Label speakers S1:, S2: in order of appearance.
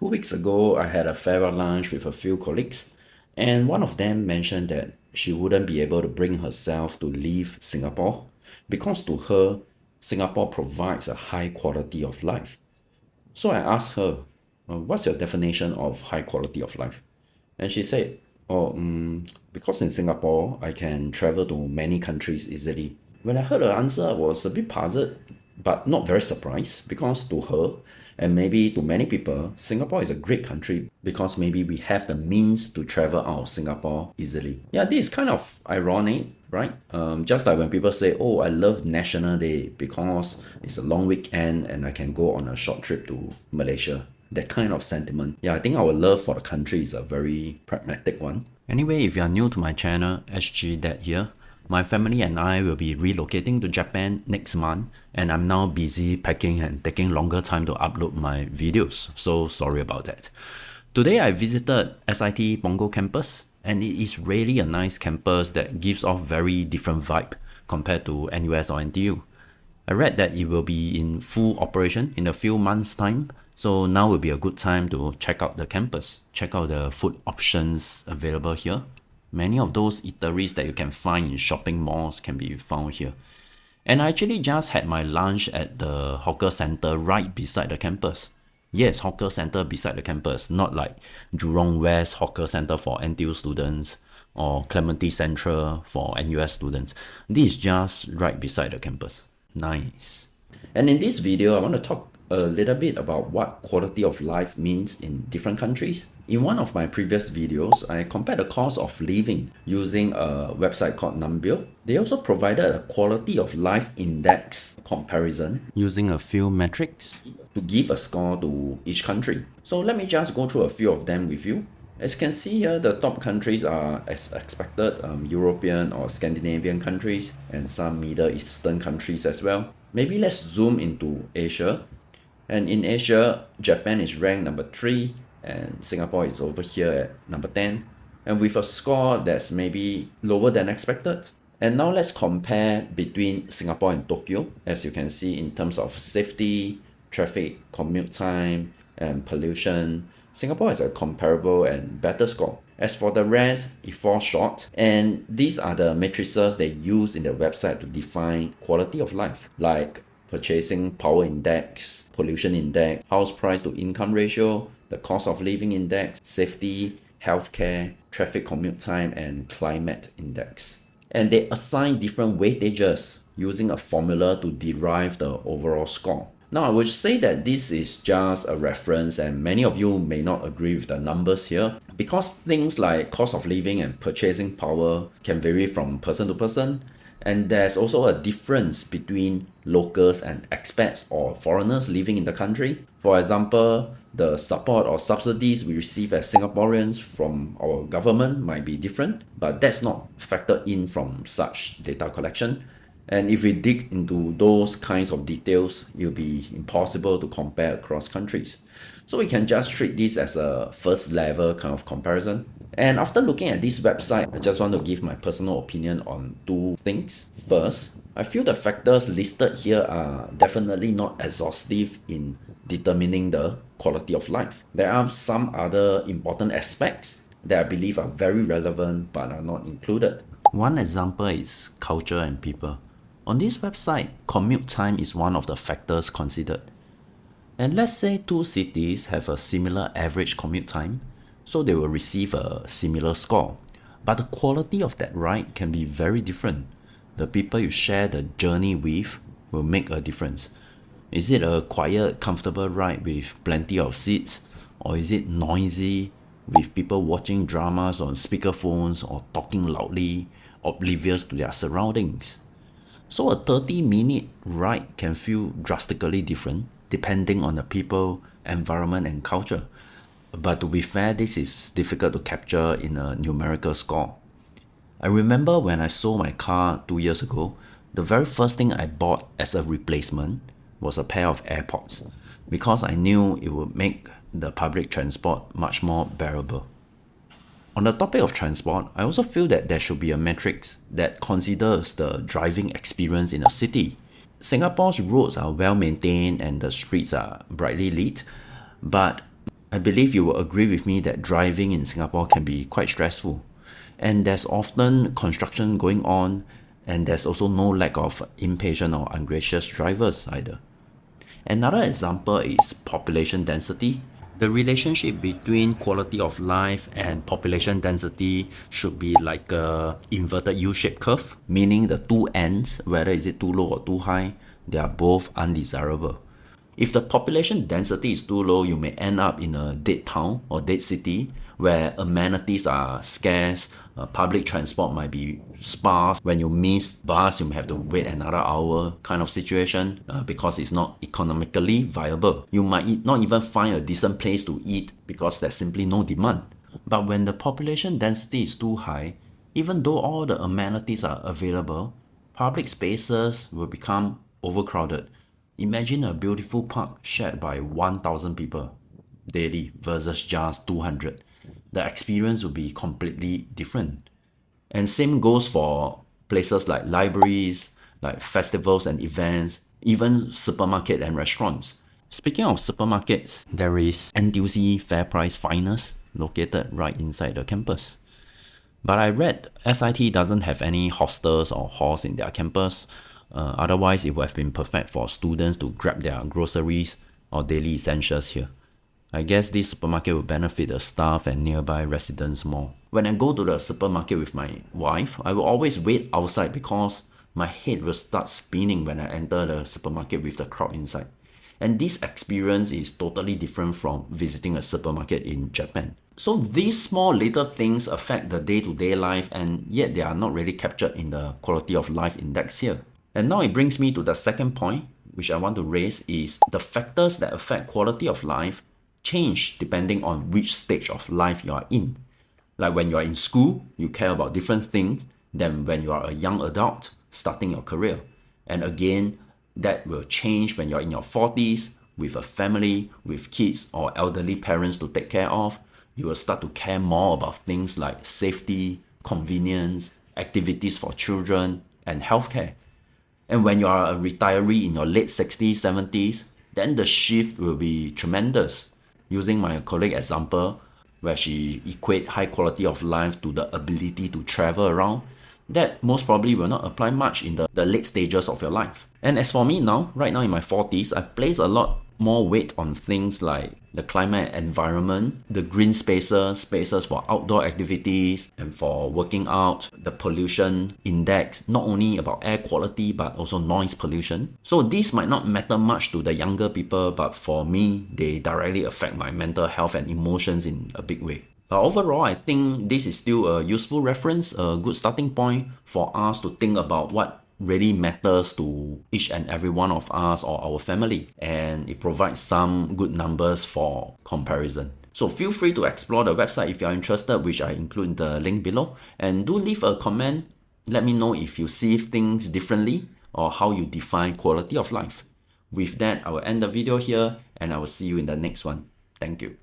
S1: 2 weeks ago, I had a farewell lunch with a few colleagues, and one of them mentioned that she wouldn't be able to bring herself to leave Singapore because to her, Singapore provides a high quality of life. So I asked her, what's your definition of high quality of life? And she said, because in Singapore, I can travel to many countries easily. When I heard her answer, I was a bit puzzled, but not very surprised because to her, and maybe to many people, Singapore is a great country because maybe we have the means to travel out of Singapore easily. Yeah, this is kind of ironic, right? Just like when people say, oh, I love National Day because it's a long weekend and I can go on a short trip to Malaysia. That kind of sentiment. Yeah, I think our love for the country is a very pragmatic one. Anyway, if you are new to my channel, SG Dad here, my family and I will be relocating to Japan next month, and I'm now busy packing and taking longer time to upload my videos, so sorry about that. Today I visited SIT Punggol campus, and it is really a nice campus that gives off very different vibe compared to NUS or NTU. I read that it will be in full operation in a few months' time, so now will be a good time to check out the campus, check out the food options available here. Many of those eateries that you can find in shopping malls can be found here. And I actually just had my lunch at the hawker center right beside the campus. Yes, hawker center beside the campus, not like Jurong West hawker center for NTU students or Clementi Central for NUS students. This is just right beside the campus. Nice. And in this video, I want to talk a little bit about what quality of life means in different countries. In one of my previous videos, I compared the cost of living using a website called Numbeo. They also provided a quality of life index comparison using a few metrics to give a score to each country. So let me just go through a few of them with you. As you can see here, the top countries are, as expected, European or Scandinavian countries and some Middle Eastern countries as well. Maybe let's zoom into Asia. And in Asia, Japan is ranked number 3 and Singapore is over here at number 10. And with a score that's maybe lower than expected. And now let's compare between Singapore and Tokyo. As you can see in terms of safety, traffic, commute time, and pollution, Singapore has a comparable and better score. As for the rest, it falls short, and these are the matrices they use in the website to define quality of life, like purchasing power index, pollution index, house price to income ratio, the cost of living index, safety, healthcare, traffic commute time, and climate index. And they assign different weightages using a formula to derive the overall score. Now, I would say that this is just a reference and many of you may not agree with the numbers here because things like cost of living and purchasing power can vary from person to person, and there's also a difference between locals and expats or foreigners living in the country. For example, the support or subsidies we receive as Singaporeans from our government might be different, but that's not factored in from such data collection. And if we dig into those kinds of details, it'll be impossible to compare across countries. So we can just treat this as a first level kind of comparison. And after looking at this website, I just want to give my personal opinion on 2 things. First, I feel the factors listed here are definitely not exhaustive in determining the quality of life. There are some other important aspects that I believe are very relevant but are not included. One example is culture and people. On this website, commute time is one of the factors considered. And let's say 2 cities have a similar average commute time, so they will receive a similar score. But the quality of that ride can be very different. The people you share the journey with will make a difference. Is it a quiet, comfortable ride with plenty of seats? Or is it noisy with people watching dramas on speakerphones or talking loudly, oblivious to their surroundings? So a 30-minute ride can feel drastically different depending on the people, environment, and culture. But to be fair, this is difficult to capture in a numerical score. I remember when I sold my car 2 years ago, the very first thing I bought as a replacement was a pair of AirPods because I knew it would make the public transport much more bearable. On the topic of transport, I also feel that there should be a metrics that considers the driving experience in a city. Singapore's roads are well maintained and the streets are brightly lit, but I believe you will agree with me that driving in Singapore can be quite stressful. And there's often construction going on, and there's also no lack of impatient or ungracious drivers either. Another example is population density. The relationship between quality of life and population density should be like a inverted U-shaped curve, meaning the two ends, whether is it too low or too high, they are both undesirable. If the population density is too low, you may end up in a dead town or dead city where amenities are scarce, public transport might be sparse. When you miss bus, you may have to wait another hour kind of situation because it's not economically viable. You might not even find a decent place to eat because there's simply no demand. But when the population density is too high, even though all the amenities are available, public spaces will become overcrowded. Imagine a beautiful park shared by 1,000 people daily versus just 200. The experience will be completely different. And same goes for places like libraries, like festivals and events, even supermarket and restaurants. Speaking of supermarkets, there is NTUC Fair Price Finest located right inside the campus. But I read SIT doesn't have any hostels or halls in their campus. Otherwise, it would have been perfect for students to grab their groceries or daily essentials here. I guess this supermarket will benefit the staff and nearby residents more. When I go to the supermarket with my wife, I will always wait outside because my head will start spinning when I enter the supermarket with the crowd inside. And this experience is totally different from visiting a supermarket in Japan. So these small little things affect the day-to-day life, and yet they are not really captured in the quality of life index here. And now it brings me to the second point, which I want to raise, is the factors that affect quality of life change depending on which stage of life you are in. Like when you are in school, you care about different things than when you are a young adult starting your career. And again, that will change when you're in your 40s with a family, with kids or elderly parents to take care of. You will start to care more about things like safety, convenience, activities for children, and healthcare. And when you are a retiree in your late 60s, 70s, then the shift will be tremendous. Using my colleague example, where she equate high quality of life to the ability to travel around, that most probably will not apply much in the late stages of your life. And as for me now, right now in my 40s, I place a lot more weight on things like the climate environment, the green spaces for outdoor activities and for working out, the pollution index, not only about air quality but also noise pollution. So these might not matter much to the younger people, but for me, they directly affect my mental health and emotions in a big way. But overall, I think this is still a useful reference, a good starting point for us to think about what really matters to each and every one of us or our family, and it provides some good numbers for comparison. So feel free to explore the website if you are interested, which I include the link below, and do leave a comment. Let me know if you see things differently or how you define quality of life. With that, I will end the video here and I will see you in the next one. Thank you.